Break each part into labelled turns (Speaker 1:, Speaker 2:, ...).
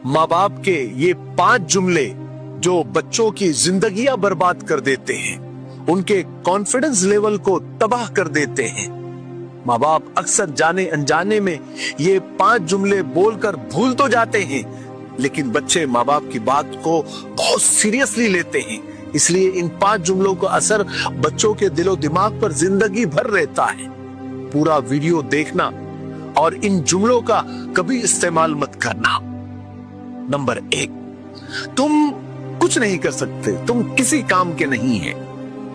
Speaker 1: माँ बाप के ये 5 जुमले जो बच्चों की जिंदगियां बर्बाद कर देते हैं, उनके कॉन्फिडेंस लेवल को तबाह कर देते हैं। माँ बाप अक्सर जाने अनजाने में ये 5 जुमले बोलकर भूल तो जाते हैं, लेकिन बच्चे माँ बाप की बात को बहुत सीरियसली लेते हैं। इसलिए इन 5 जुमलों का असर बच्चों के दिलो दिमाग पर जिंदगी भर रहता है। पूरा वीडियो देखना और इन जुमलों का कभी इस्तेमाल मत करना। नंबर 1, तुम कुछ नहीं कर सकते, तुम किसी काम के नहीं है।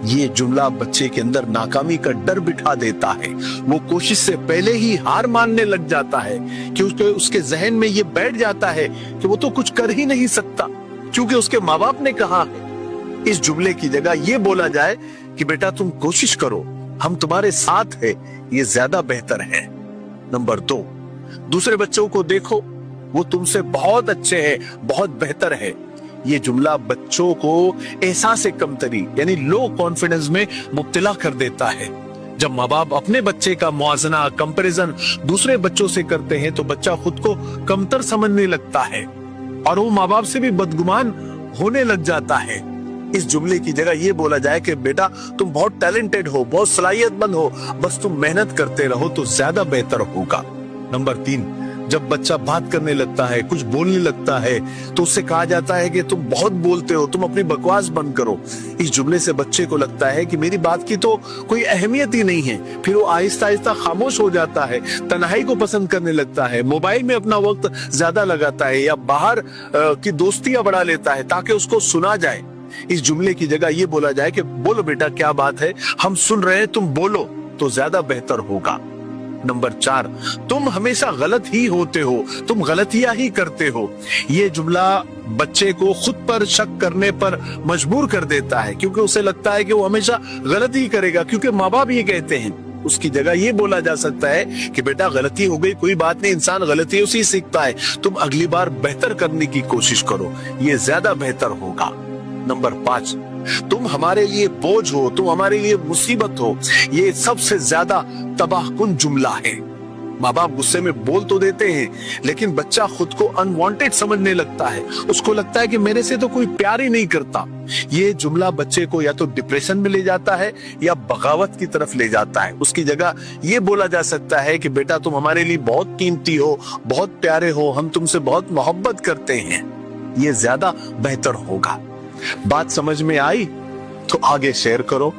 Speaker 1: ये जुमला बच्चे के अंदर नाकामी का डर बिठा देता है। वो कोशिश से पहले ही हार मानने लग जाता है कि उसके जहन में ये बैठ जाता है कि वो तो कुछ कर ही नहीं सकता, क्योंकि उसके माँ बाप ने कहा है। इस जुमले की जगह ये बोला जाए कि बेटा तुम कोशिश करो, हम तुम्हारे साथ हैं, ये ज्यादा बेहतर है। नंबर 2, दूसरे बच्चों को देखो, वो तुमसे बहुत अच्छे हैं, बहुत बेहतर है। ये जुमला बच्चों को एहसास कमतरी यानी लो कॉन्फिडेंस में मुब्तला कर देता है। जब माँ बाप अपने बच्चे का मुआजना, कंपैरिजन दूसरे बच्चों से करते हैं तो बच्चा खुद को कमतर समझने लगता है और वो माँ बाप से भी बदगुमान होने लग जाता है। इस जुमले की जगह ये बोला जाए कि बेटा तुम बहुत टैलेंटेड हो, बहुत सलाहियतमंद हो, बस तुम मेहनत करते रहो तो ज्यादा बेहतर होगा। नंबर 3, जब बच्चा बात करने लगता है, कुछ बोलने लगता है, तो उससे कहा जाता है कि तुम बहुत बोलते हो, तुम अपनी बकवास बंद करो। इस जुमले से बच्चे को लगता है कि मेरी बात की तो कोई अहमियत ही नहीं है। फिर वो आहिस्ता आहिस्ता खामोश हो जाता है, तन्हाई को पसंद करने लगता है, मोबाइल में अपना वक्त ज्यादा लगाता है या बाहर की दोस्तियां बढ़ा लेता है ताकि उसको सुना जाए। इस जुमले की जगह ये बोला जाए कि बोलो बेटा क्या बात है, हम सुन रहे हैं, तुम बोलो तो ज्यादा बेहतर होगा। नंबर 4, तुम हमेशा गलत ही होते हो, तुम गलतियां ही करते हो। ये जुमला बच्चे को खुद पर शक करने पर मजबूर कर देता है, क्योंकि उसे लगता है कि वो हमेशा गलत ही करेगा, क्योंकि माँ बाप ये कहते हैं। उसकी जगह ये बोला जा सकता है कि बेटा गलती हो गई, कोई बात नहीं, इंसान गलतियों से ही सीखता है, तुम अगली बार बेहतर करने की कोशिश करो, ये ज्यादा बेहतर होगा। नंबर 5, तुम हमारे लिए बोझ हो, तुम हमारे लिए मुसीबत हो। ये सबसे ज्यादा तबाहकुन जुमला है। माँ बाप गुस्से में बोल तो देते हैं, लेकिन बच्चा खुद को अनवांटेड समझने लगता है। उसको लगता है कि मेरे से तो कोई प्यार ही नहीं करता। ये जुमला बच्चे को या तो डिप्रेशन में ले जाता है या बगावत की तरफ ले जाता है। उसकी जगह ये बोला जा सकता है कि बेटा तुम हमारे लिए बहुत कीमती हो, बहुत प्यारे हो, हम तुमसे बहुत मोहब्बत करते हैं। ये ज्यादा बेहतर होगा। बात समझ में आई तो आगे शेयर करो।